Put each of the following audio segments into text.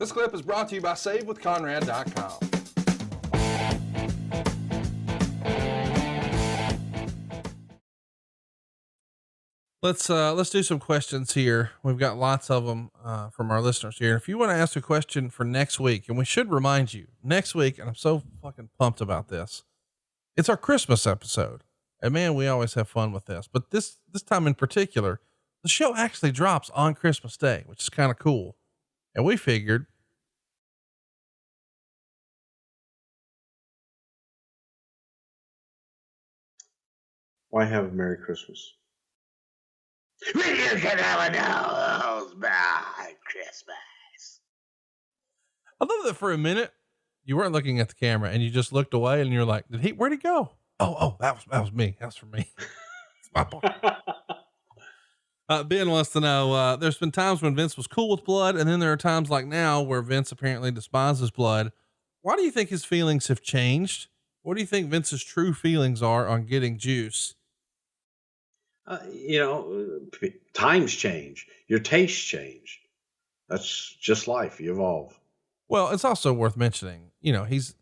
This clip is brought to you by SaveWithConrad.com. Let's do some questions here. We've got lots of them from our listeners here. If you want to ask a question for next week, and we should remind you next week, and I'm so fucking pumped about this, it's our Christmas episode. And man, we always have fun with this, but this time in particular, the show actually drops on Christmas Day, which is kind of cool. And we figured, why have a Merry Christmas? You can have a nose by Christmas. I love that for a minute you weren't looking at the camera and you just looked away and you're like, where'd he go? Oh, that was me. That was for me. It's my part. Ben wants to know, there's been times when Vince was cool with blood, and then there are times like now where Vince apparently despises blood. Why do you think his feelings have changed? What do you think Vince's true feelings are on getting juice? Times change, your tastes change. That's just life. You evolve. Well, it's also worth mentioning, he's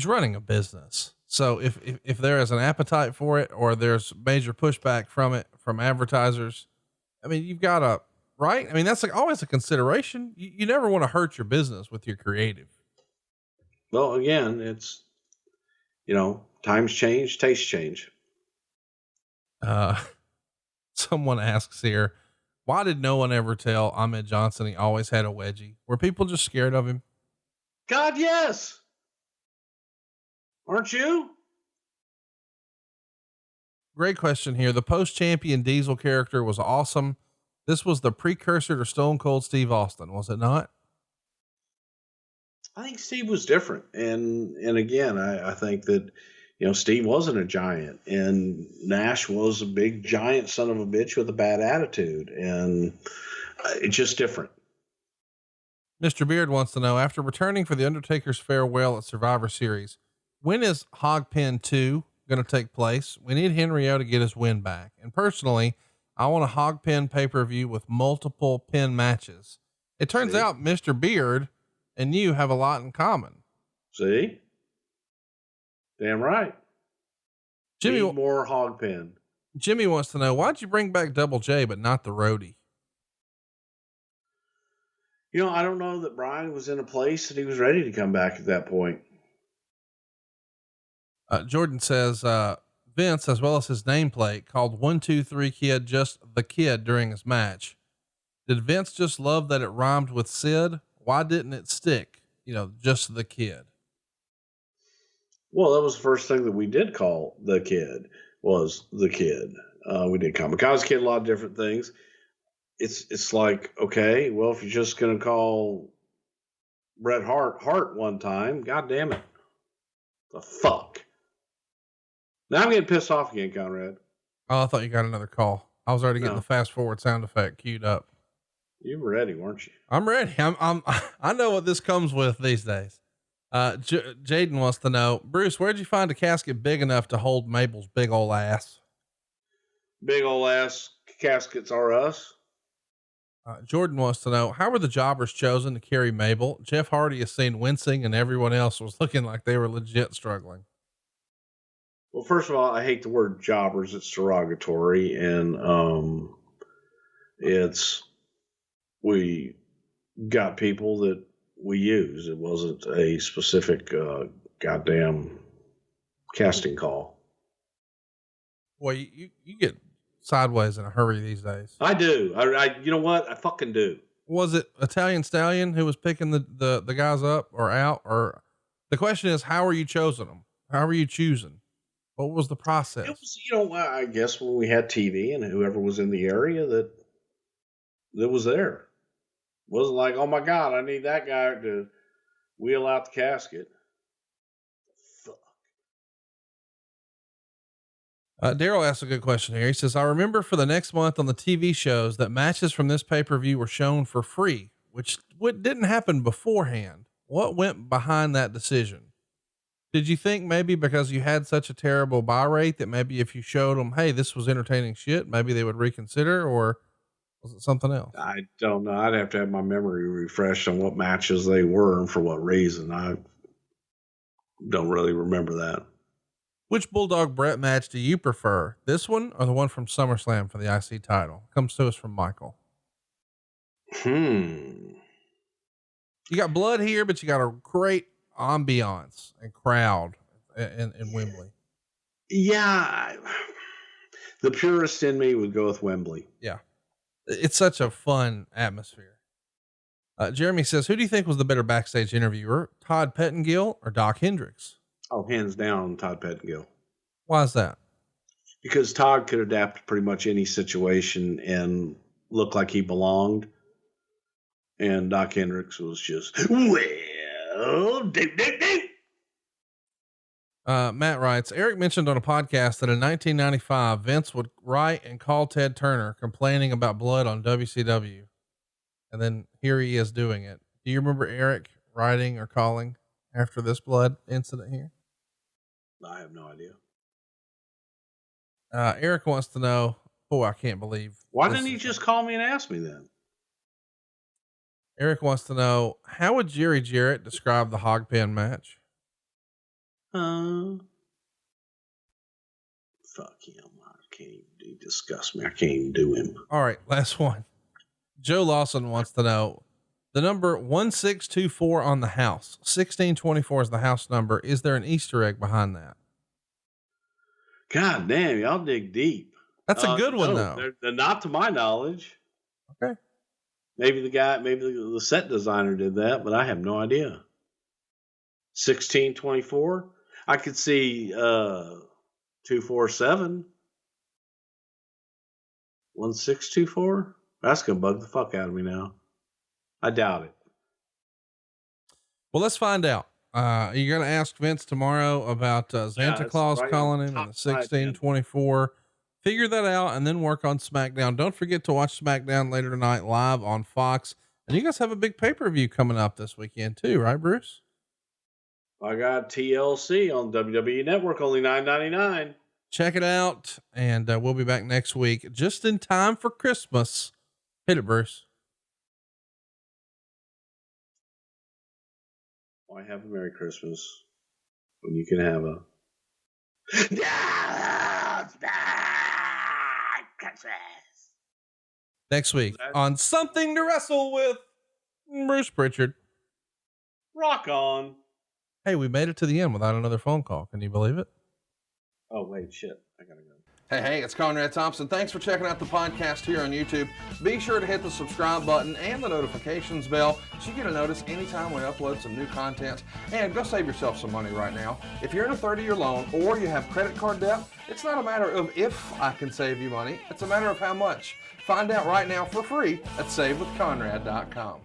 running a business. So if there is an appetite for it, or there's major pushback from it, from advertisers, I mean, you've got to, right? I mean, that's like always a consideration. You never want to hurt your business with your creative. Well, again, it's, times change, tastes change. Someone asks here, why did no one ever tell Ahmed Johnson he always had a wedgie? Were people just scared of him? God, yes. Aren't you? Great question here. The post-champion Diesel character was awesome. This was the precursor to Stone Cold Steve Austin, was it not? I think Steve was different. And again, I think that, Steve wasn't a giant, and Nash was a big giant son of a bitch with a bad attitude, and it's just different. Mr. Beard wants to know, after returning for the Undertaker's farewell at Survivor Series, when is Hogpen 2 going to take place? We need Henry O to get his win back. And personally, I want a Hogpen pay-per-view with multiple pin matches. It turns out Mr. Beard and you have a lot in common. See? Damn right. Jimmy, need more Hogpen. Jimmy wants to know, why'd you bring back Double J, but not the roadie? I don't know that Brian was in a place that he was ready to come back at that point. Jordan says, Vince, as well as his nameplate, called 123 Kid just the Kid during his match. Did Vince just love that it rhymed with Sid? Why didn't it stick? Just the Kid. Well, that was the first thing that we did call the Kid, was the Kid. We did Kamikaze Kid, a lot of different things. It's like, okay, well, if you're just going to call Bret Hart one time, God damn it. The fuck. Now I'm getting pissed off again, Conrad. Oh, I thought you got another call. I was already getting the fast forward sound effect queued up. You were ready, weren't you? I'm ready. I know what this comes with these days. Jaden wants to know, Bruce, where'd you find a casket big enough to hold Mabel's big old ass? Big old ass caskets are us. Jordan wants to know, how were the jobbers chosen to carry Mabel? Jeff Hardy is seen wincing and everyone else was looking like they were legit struggling. Well, first of all, I hate the word jobbers. It's derogatory. And, we got people that we use. It wasn't a specific, goddamn casting call. Well, you get sideways in a hurry these days. I do. I you know what? I fucking do. Was it Italian Stallion who was picking the guys up or out? Or the question is, how are you choosing them? How are you choosing? What was the process? It was, I guess when we had TV and whoever was in the area that was there. It wasn't like, oh my God, I need that guy to wheel out the casket. Fuck. Daryl asked a good question here. He says, I remember for the next month on the TV shows that matches from this pay-per-view were shown for free, which didn't happen beforehand. What went behind that decision? Did you think maybe because you had such a terrible buy rate that maybe if you showed them, hey, this was entertaining shit, maybe they would reconsider, or Was it something else? I don't know. I'd have to have my memory refreshed on what matches they were and for what reason. I don't really remember that. Which Bulldog Brett match do you prefer? This one or the one from SummerSlam for the IC title? Comes to us from Michael. You got blood here, but you got a great ambiance and crowd in Wembley. Yeah. The purist in me would go with Wembley. Yeah. It's such a fun atmosphere. Jeremy says, who do you think was the better backstage interviewer, Todd Pettengill or Doc Hendricks? Oh, hands down, Todd Pettengill. Why is that? Because Todd could adapt to pretty much any situation and look like he belonged. And Doc Hendricks was just, well, ding. Matt writes, Eric mentioned on a podcast that in 1995, Vince would write and call Ted Turner complaining about blood on WCW. And then here he is doing it. Do you remember Eric writing or calling after this blood incident here? I have no idea. Eric wants to know, I can't believe. Why didn't he just call me and ask me then? Eric wants to know, how would Jerry Jarrett describe the hog pen match? Fuck him. He disgusts me. I can't even do him. All right. Last one. Joe Lawson wants to know the number 1624 on the house. 1624 is the house number. Is there an Easter egg behind that? God damn, y'all dig deep. That's a good one though. They're not to my knowledge. Okay. Maybe the set designer did that, but I have no idea. 1624. I could see 247. 1624. That's gonna bug the fuck out of me now. I doubt it. Well, let's find out. You're going to ask Vince tomorrow about Santa Claus right calling him in the 1624. Figure that out and then work on SmackDown. Don't forget to watch SmackDown later tonight live on Fox. And you guys have a big pay-per-view coming up this weekend too, right, Bruce? I got TLC on WWE Network, only $9.99. Check it out. And we'll be back next week just in time for Christmas. Hit it, Bruce. Why have a Merry Christmas when you can have a next week on Something to Wrestle with Bruce Prichard. Rock on. Hey, we made it to the end without another phone call. Can you believe it? Oh, wait, shit. I gotta go. Hey, it's Conrad Thompson. Thanks for checking out the podcast here on YouTube. Be sure to hit the subscribe button and the notifications bell so you get a notice anytime we upload some new content. And go save yourself some money right now. If you're in a 30-year loan or you have credit card debt, it's not a matter of if I can save you money. It's a matter of how much. Find out right now for free at SaveWithConrad.com.